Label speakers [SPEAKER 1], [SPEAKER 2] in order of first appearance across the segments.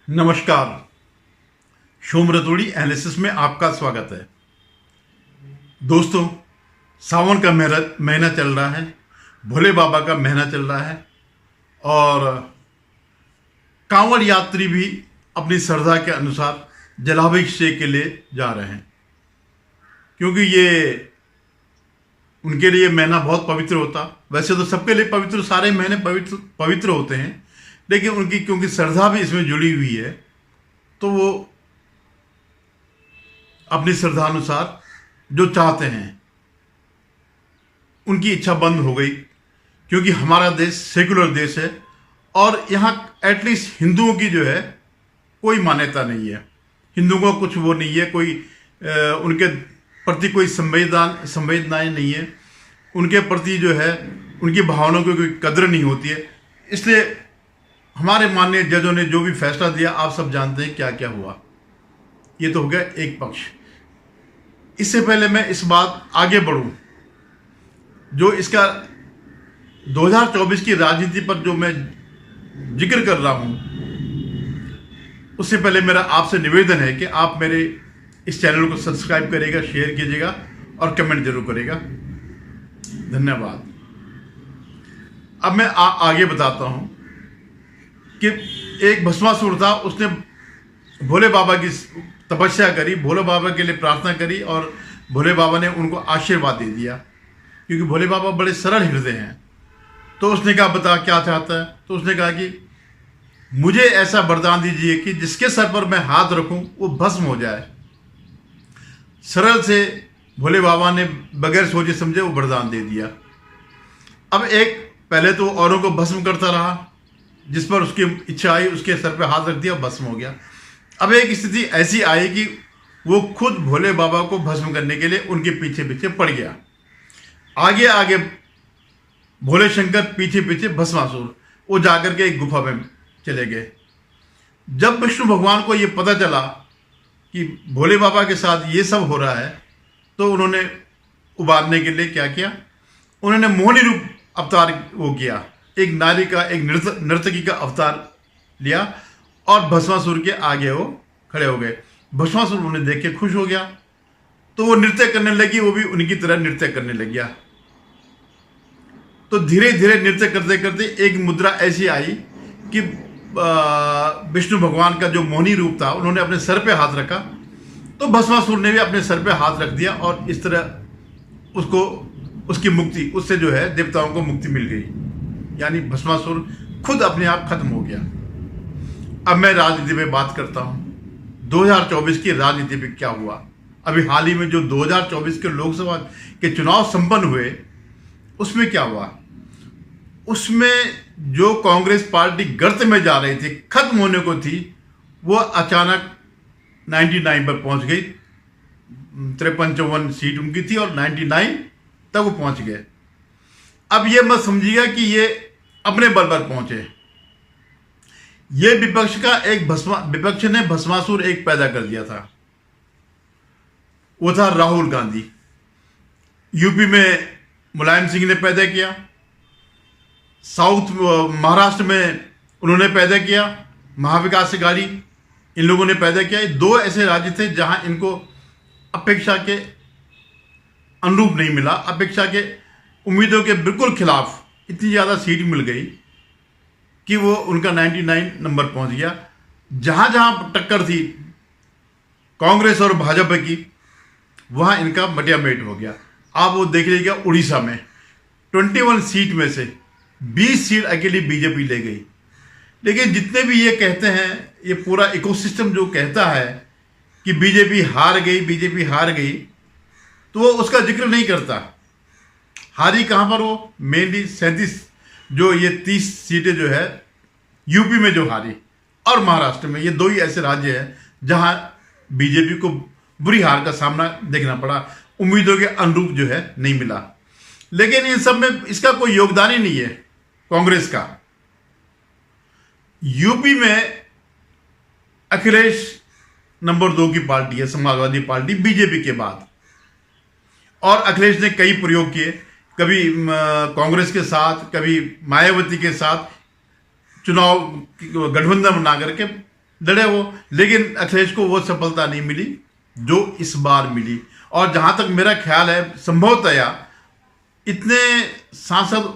[SPEAKER 1] नमस्कार। शोम रतोड़ी एनालिसिस में आपका स्वागत है। दोस्तों, सावन का महीना चल रहा है, भोले बाबा का महीना चल रहा है और कांवड़ यात्री भी अपनी श्रद्धा के अनुसार जलाभिषेक के लिए जा रहे हैं, क्योंकि ये उनके लिए महीना बहुत पवित्र होता। वैसे तो सबके लिए पवित्र, सारे महीने पवित्र होते हैं, लेकिन उनकी क्योंकि श्रद्धा भी इसमें जुड़ी हुई है, तो वो अपनी श्रद्धा अनुसार जो चाहते हैं उनकी इच्छा बंद हो गई। क्योंकि हमारा देश सेकुलर देश है और यहाँ एटलीस्ट हिंदुओं की जो है कोई मान्यता नहीं है। हिंदुओं को कुछ वो नहीं है, कोई उनके प्रति कोई संवेदनाएं नहीं है, उनके प्रति जो है उनकी भावनाओं की कोई कदर नहीं होती है। इसलिए हमारे माननीय जजों ने जो भी फैसला दिया, आप सब जानते हैं क्या क्या हुआ। ये तो हो गया एक पक्ष। इससे पहले मैं इस बात आगे बढ़ूं, जो इसका 2024 की राजनीति पर जो मैं जिक्र कर रहा हूं, उससे पहले मेरा आपसे निवेदन है कि आप मेरे इस चैनल को सब्सक्राइब करिएगा, शेयर कीजिएगा और कमेंट जरूर करिएगा। धन्यवाद। अब मैं आगे बताता हूं कि एक भस्मासुर था, उसने भोले बाबा की तपस्या करी, भोले बाबा के लिए प्रार्थना करी और भोले बाबा ने उनको आशीर्वाद दे दिया। क्योंकि भोले बाबा बड़े सरल हृदय हैं, तो उसने कहा बता क्या चाहता है। तो उसने कहा कि मुझे ऐसा वरदान दीजिए कि जिसके सर पर मैं हाथ रखूं वो भस्म हो जाए। सरल से भोले बाबा ने बगैर सोचे समझे वो वरदान दे दिया। अब एक पहले तो औरों को भस्म करता रहा, जिस पर उसकी इच्छा आई उसके सर पे हाथ रख दिया, भस्म हो गया। अब एक स्थिति ऐसी आई कि वो खुद भोले बाबा को भस्म करने के लिए उनके पीछे पीछे पड़ गया। आगे आगे भोले शंकर, पीछे पीछे भस्मासुर। वो जाकर के एक गुफा में चले गए। जब विष्णु भगवान को ये पता चला कि भोले बाबा के साथ ये सब हो रहा है, तो उन्होंने उबारने के लिए क्या किया, उन्होंने मोहिनी रूप अवतार वो किया, एक नारी का, एक नर्तकी का अवतार लिया और भस्मासुर के आगे वो खड़े हो गए। भस्मासुर उन्हें देख के खुश हो गया, तो वो नृत्य करने लगी, वो भी उनकी तरह नृत्य करने लग गया। तो धीरे धीरे नृत्य करते करते एक मुद्रा ऐसी आई कि विष्णु भगवान का जो मोहिनी रूप था, उन्होंने अपने सर पे हाथ रखा, तो भस्मासुर ने भी अपने सर पे हाथ रख दिया और इस तरह उसको, उसकी मुक्ति, उससे जो है देवताओं को मुक्ति मिल गई। यानी भस्मासुर खुद अपने आप खत्म हो गया। अब मैं राजनीति पे बात करता हूं। 2024 की राजनीति पे क्या हुआ। अभी हाल ही में जो 2024 के लोकसभा के चुनाव संपन्न हुए, उसमें क्या हुआ। उसमें जो कांग्रेस पार्टी गर्त में जा रही थी, खत्म होने को थी, वो अचानक 99 पर पहुंच गई। 53-54 सीट उनकी थी और 99 तक वो पहुंच गए। अब ये मत समझिएगा कि ये अपने बल पर पहुंचे। ये विपक्ष ने भस्मासुर एक पैदा कर दिया था, वो था राहुल गांधी। यूपी में मुलायम सिंह ने पैदा किया, महाराष्ट्र में उन्होंने पैदा किया, महाविकास अघाड़ी, इन लोगों ने पैदा किया। ये दो ऐसे राज्य थे जहां इनको अपेक्षा के अनुरूप नहीं मिला, अपेक्षा के उम्मीदों के बिल्कुल खिलाफ इतनी ज़्यादा सीट मिल गई कि वो उनका 99 नंबर पहुंच गया। जहां जहां टक्कर थी कांग्रेस और भाजपा की, वहां इनका मटियामेट हो गया। आप वो देख लीजिएगा, उड़ीसा में 21 सीट में से 20 सीट अकेली बीजेपी ले गई। लेकिन जितने भी ये कहते हैं, ये पूरा इकोसिस्टम जो कहता है कि बीजेपी हार गई, बीजेपी हार गई, तो वो उसका जिक्र नहीं करता। हारी कहां पर, वो मेनली 37 जो ये 30 सीटें जो है यूपी में जो हारी, और महाराष्ट्र में, ये दो ही ऐसे राज्य हैं जहां बीजेपी को बुरी हार का सामना देखना पड़ा, उम्मीदों के अनुरूप जो है नहीं मिला। लेकिन इन सब में इसका कोई योगदान ही नहीं है कांग्रेस का। यूपी में अखिलेश नंबर 2 की पार्टी है, समाजवादी पार्टी, बीजेपी के बाद। और अखिलेश ने कई प्रयोग किए, कभी कांग्रेस के साथ, कभी मायावती के साथ चुनाव गठबंधन बना करके लड़े वो, लेकिन अखिलेश को वो सफलता नहीं मिली जो इस बार मिली। और जहां तक मेरा ख्याल है, संभवतया इतने सांसद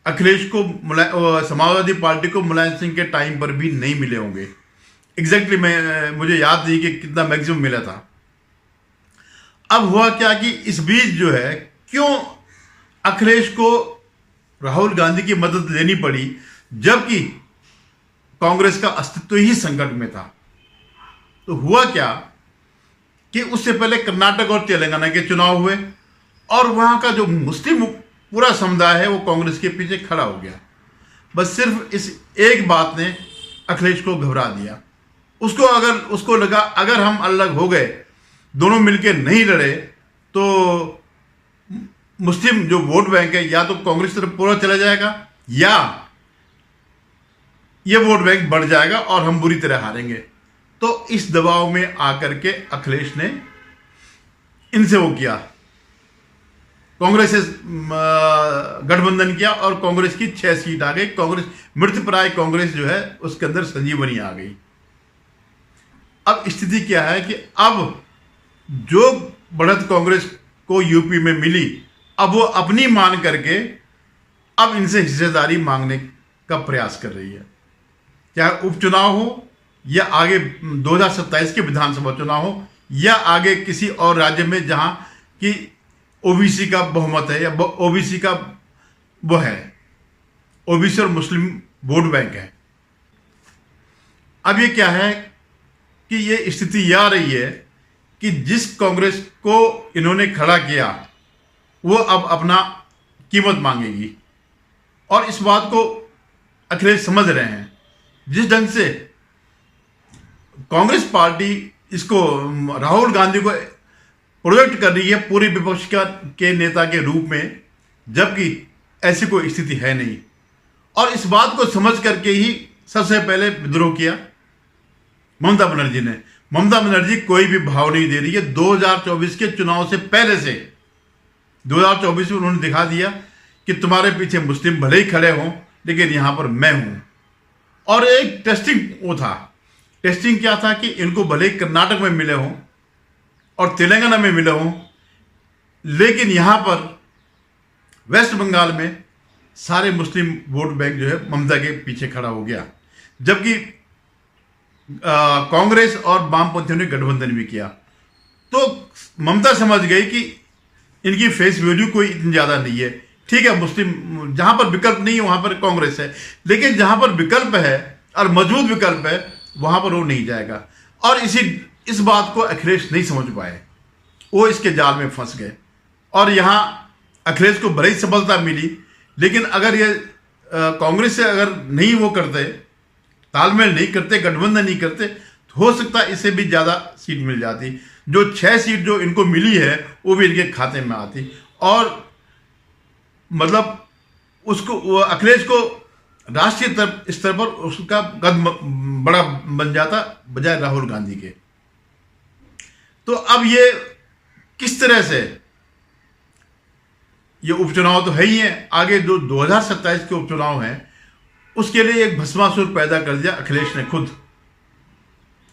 [SPEAKER 1] अखिलेश को समाजवादी पार्टी को मुलायम सिंह के टाइम पर भी नहीं मिले होंगे। एग्जैक्टली मुझे याद नहीं कि कितना मैक्सिमम मिला था। अब हुआ क्या कि इस बीच जो है, क्यों अखिलेश को राहुल गांधी की मदद लेनी पड़ी, जबकि कांग्रेस का अस्तित्व ही संकट में था। तो हुआ क्या कि उससे पहले कर्नाटक और तेलंगाना के चुनाव हुए और वहां का जो मुस्लिम पूरा समुदाय है वो कांग्रेस के पीछे खड़ा हो गया। बस सिर्फ इस एक बात ने अखिलेश को घबरा दिया। उसको लगा अगर हम अलग हो गए, दोनों मिलकर नहीं लड़े, तो मुस्लिम जो वोट बैंक है या तो कांग्रेस तरफ पूरा चला जाएगा या ये वोट बैंक बढ़ जाएगा और हम बुरी तरह हारेंगे। तो इस दबाव में आकर के अखिलेश ने इनसे वो किया, कांग्रेस से गठबंधन किया और कांग्रेस की 6 सीट आ गई। कांग्रेस मृतप्राय कांग्रेस जो है उसके अंदर संजीवनी आ गई। अब स्थिति क्या है कि अब जो बढ़त कांग्रेस को यूपी में मिली, अब वो अपनी मान करके अब इनसे हिस्सेदारी मांगने का प्रयास कर रही है। चाहे उपचुनाव हो या आगे 2027 के विधानसभा चुनाव हो या आगे किसी और राज्य में जहां कि ओबीसी का बहुमत है या ओबीसी का वो है, ओबीसी और मुस्लिम वोट बैंक है। अब ये क्या है कि ये स्थिति यह आ रही है कि जिस कांग्रेस को इन्होंने खड़ा किया वो अब अपना कीमत मांगेगी और इस बात को अखिलेश समझ रहे हैं। जिस ढंग से कांग्रेस पार्टी इसको राहुल गांधी को प्रोजेक्ट कर रही है पूरे विपक्ष के नेता के रूप में, जबकि ऐसी कोई स्थिति है नहीं, और इस बात को समझ करके ही सबसे पहले विद्रोह किया ममता बनर्जी ने। ममता बनर्जी कोई भी भाव नहीं दे रही है। 2024 के चुनाव से पहले से 2024 में उन्होंने दिखा दिया कि तुम्हारे पीछे मुस्लिम भले ही खड़े हों लेकिन यहां पर मैं हूं। और एक टेस्टिंग वो था, टेस्टिंग क्या था कि इनको भले ही कर्नाटक में मिले हों और तेलंगाना में मिले हों, लेकिन यहां पर वेस्ट बंगाल में सारे मुस्लिम वोट बैंक जो है ममता के पीछे खड़ा हो गया, जबकि कांग्रेस और वामपंथियों ने गठबंधन भी किया। तो ममता समझ गई कि इनकी फेस वैल्यू कोई इतनी ज्यादा नहीं है। ठीक है, मुस्लिम जहां पर विकल्प नहीं है वहां पर कांग्रेस है, लेकिन जहां पर विकल्प है और मजबूत विकल्प है वहां पर वो नहीं जाएगा। और इस बात को अखिलेश नहीं समझ पाए, वो इसके जाल में फंस गए। और यहां अखिलेश को बड़ी सफलता मिली, लेकिन अगर ये कांग्रेस से अगर नहीं वो करते, तालमेल नहीं करते, गठबंधन नहीं करते, तो हो सकता है इससे भी ज्यादा सीट मिल जाती। जो 6 सीट जो इनको मिली है वो भी इनके खाते में आती और मतलब उसको अखिलेश को राष्ट्रीय स्तर पर उसका कद बड़ा बन जाता बजाय राहुल गांधी के। तो अब ये किस तरह से, ये उपचुनाव तो है ही है, आगे जो 2027 के उपचुनाव हैं उसके लिए एक भस्मासुर पैदा कर दिया अखिलेश ने खुद।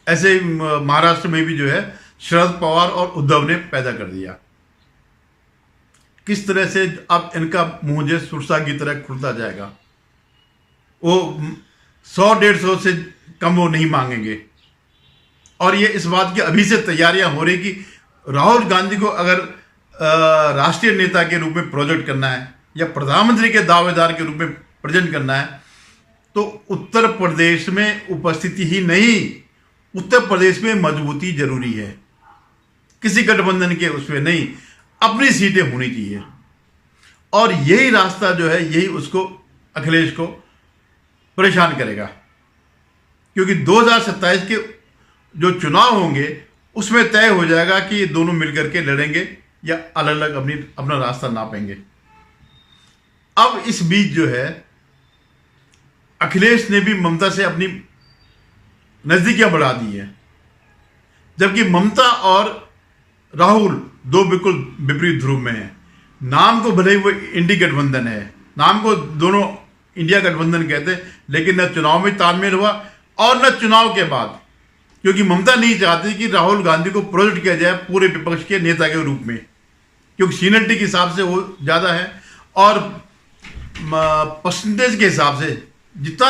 [SPEAKER 1] ऐसे महाराष्ट्र में भी जो है शरद पवार और उद्धव ने पैदा कर दिया। किस तरह से अब इनका मुंह जो सुरसा की तरह खुलता जाएगा। वो 100-150 से कम वो नहीं मांगेंगे। और ये इस बात की अभी से तैयारियां हो रही कि राहुल गांधी को अगर राष्ट्रीय नेता के रूप में प्रोजेक्ट करना है या प्रधानमंत्री के दावेदार के रूप में प्रेजेंट करना है, तो उत्तर प्रदेश में उपस्थिति ही नहीं, उत्तर प्रदेश में मजबूती जरूरी है। किसी गठबंधन के उसमें नहीं, अपनी सीटें होनी चाहिए। और यही रास्ता जो है, यही उसको अखिलेश को परेशान करेगा, क्योंकि 2027 के जो चुनाव होंगे उसमें तय हो जाएगा कि ये दोनों मिलकर के लड़ेंगे या अलग अलग अपना रास्ता नापेंगे। अब इस बीच जो है अखिलेश ने भी ममता से अपनी नजदीकियां बढ़ा दी है, जबकि ममता और राहुल दो बिल्कुल विपरीत ध्रुव में है। नाम को भले ही वो इंडी गठबंधन है, नाम को दोनों इंडिया गठबंधन कहते हैं, लेकिन न चुनाव में तालमेल हुआ और न चुनाव के बाद क्योंकि ममता नहीं चाहती कि राहुल गांधी को प्रोजेक्ट किया जाए पूरे विपक्ष के नेता के रूप में, क्योंकि सीनियरिटी के हिसाब से वो ज़्यादा है और परसेंटेज के हिसाब से जितना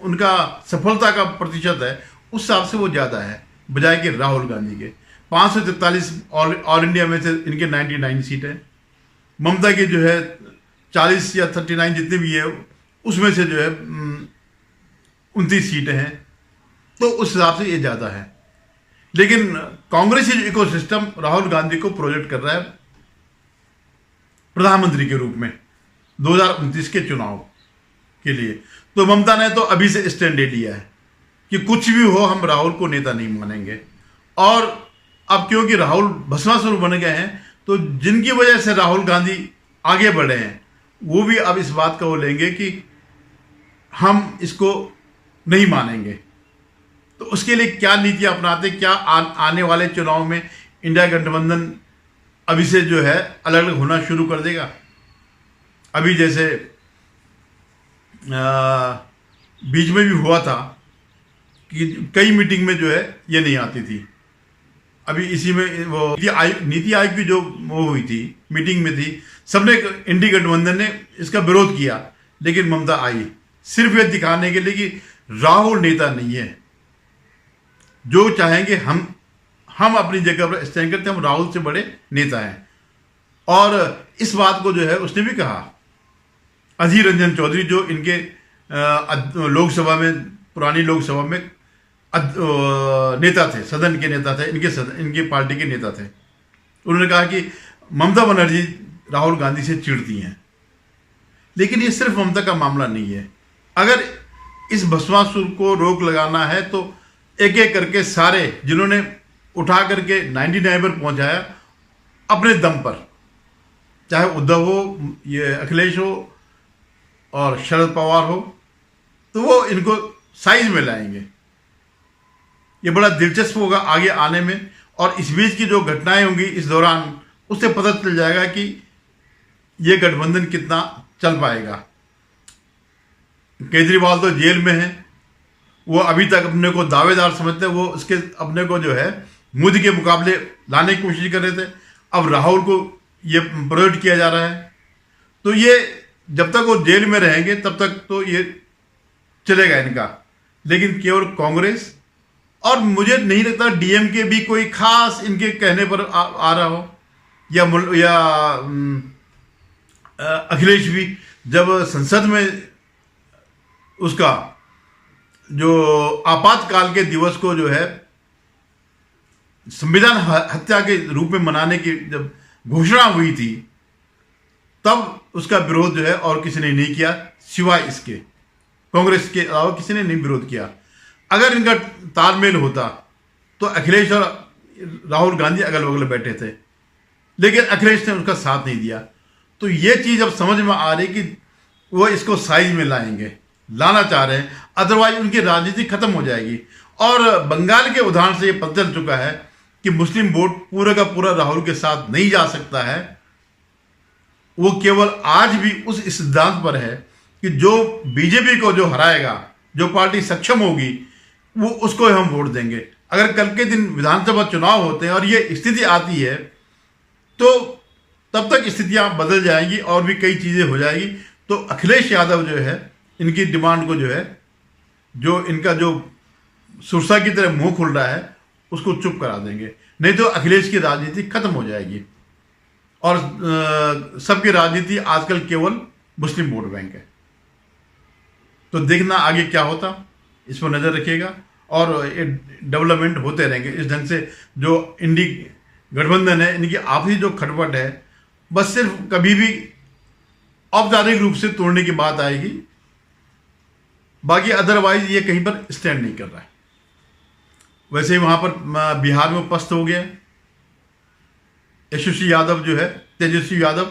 [SPEAKER 1] उनका सफलता का प्रतिशत है उस हिसाब से वो ज़्यादा है बजाय कि राहुल गांधी के। 543 ऑल इंडिया में से इनके 99 सीट है, ममता की जो है 40 या 39 जितने भी है उसमें से जो है 29 सीटें हैं, तो उस हिसाब से ये ज़्यादा है। लेकिन कांग्रेसी जो इकोसिस्टम राहुल गांधी को प्रोजेक्ट कर रहा है प्रधानमंत्री के रूप में 2029 के चुनाव के लिए, तो ममता ने तो अभी से स्टैंड ले लिया है कि कुछ भी हो हम राहुल को नेता नहीं मानेंगे। और अब क्योंकि राहुल भस्मासुर बन गए हैं, तो जिनकी वजह से राहुल गांधी आगे बढ़े हैं वो भी अब इस बात का वो लेंगे कि हम इसको नहीं मानेंगे। तो उसके लिए क्या नीतियां अपनाते, क्या आने वाले चुनाव में इंडिया गठबंधन अभी से जो है अलग अलग होना शुरू कर देगा। अभी जैसे बीच में भी हुआ था कि कई मीटिंग में जो है ये नहीं आती थी। अभी इसी में वो नीति आयोग की जो वो हुई थी मीटिंग में थी, सबने इंडी गठबंधन ने इसका विरोध किया, लेकिन ममता आई सिर्फ ये दिखाने के लिए कि राहुल नेता नहीं है, जो चाहेंगे हम अपनी जगह पर स्टैंड करते हैं, हम राहुल से बड़े नेता हैं। और इस बात को जो है उसने भी कहा, अधीर रंजन चौधरी जो इनके लोकसभा में पुरानी लोकसभा में नेता थे, सदन के नेता थे, इनके पार्टी के नेता थे। उन्होंने कहा कि ममता बनर्जी राहुल गांधी से चिढ़ती हैं, लेकिन ये सिर्फ ममता का मामला नहीं है। अगर इस भस्मासुर को रोक लगाना है तो एक एक करके सारे जिन्होंने उठा करके 99 पर पहुंचाया अपने दम पर, चाहे उद्धव हो, ये अखिलेश हो और शरद पवार हो, तो वो इनको साइज में लाएंगे। ये बड़ा दिलचस्प होगा आगे आने में। और इस बीच की जो घटनाएं होंगी इस दौरान, उससे पता चल जाएगा कि ये गठबंधन कितना चल पाएगा। केजरीवाल तो जेल में है, वो अभी तक अपने को दावेदार समझते हैं, वो उसके अपने को जो है मोदी के मुकाबले लाने की कोशिश कर रहे थे। अब राहुल को ये प्रोजेक्ट किया जा रहा है, तो ये जब तक वो जेल में रहेंगे तब तक तो ये चलेगा इनका। लेकिन केवल कांग्रेस और मुझे नहीं लगता डीएमके भी कोई खास इनके कहने पर आ रहा हो, या अखिलेश भी जब संसद में उसका जो आपातकाल के दिवस को जो है संविधान हत्या के रूप में मनाने की जब घोषणा हुई थी, तब उसका विरोध जो है और किसी ने नहीं किया सिवाय इसके, कांग्रेस के अलावा किसी ने नहीं विरोध किया। अगर इनका तालमेल होता तो अखिलेश और राहुल गांधी अगल बगल बैठे थे, लेकिन अखिलेश ने उसका साथ नहीं दिया। तो ये चीज़ अब समझ में आ रही कि वो इसको साइज में लाना चाह रहे हैं, अदरवाइज उनकी राजनीति खत्म हो जाएगी। और बंगाल के उदाहरण से ये पता चल चुका है कि मुस्लिम वोट पूरा का पूरा राहुल के साथ नहीं जा सकता है। वो केवल आज भी उस सिद्धांत पर है कि जो बीजेपी को जो हराएगा, जो पार्टी सक्षम होगी, वो उसको हम वोट देंगे। अगर कल के दिन विधानसभा चुनाव होते हैं और ये स्थिति आती है, तो तब तक स्थितियां बदल जाएंगी और भी कई चीज़ें हो जाएगी। तो अखिलेश यादव जो है इनकी डिमांड को जो है, जो इनका जो सुरसा की तरह मुंह खुल रहा है, उसको चुप करा देंगे। नहीं तो अखिलेश की राजनीति खत्म हो जाएगी और सबकी राजनीति आजकल केवल मुस्लिम वोट बैंक है। तो देखना आगे क्या होता, इस पर नज़र रखिएगा और ये डेवलपमेंट होते रहेंगे। इस ढंग से जो इंडी गठबंधन है, इनकी आपसी जो खटपट है, बस सिर्फ कभी भी औपचारिक रूप से तोड़ने की बात आएगी, बाकी अदरवाइज ये कहीं पर स्टैंड नहीं कर रहा है। वैसे ही वहाँ पर बिहार में पस्त हो गया यशस्वी यादव जो है, तेजस्वी यादव,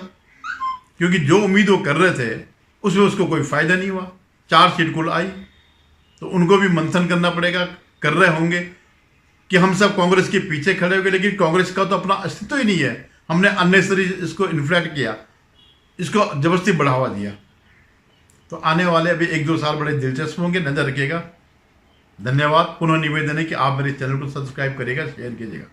[SPEAKER 1] क्योंकि जो उम्मीद वो कर रहे थे उसमें उसको कोई फ़ायदा नहीं हुआ। 4 सीट कुल आई, तो उनको भी मंथन करना पड़ेगा, कर रहे होंगे कि हम सब कांग्रेस के पीछे खड़े हो गए, लेकिन कांग्रेस का तो अपना अस्तित्व ही नहीं है। हमने अननेसरी इसको इन्फ्लेक्ट किया, इसको ज़बरदस्ती बढ़ावा दिया। तो आने वाले अभी 1-2 साल बड़े दिलचस्प होंगे, नज़र रखिएगा। धन्यवाद। पुनः निवेदन है कि आप मेरे चैनल को सब्सक्राइब करिएगा, शेयर कीजिएगा।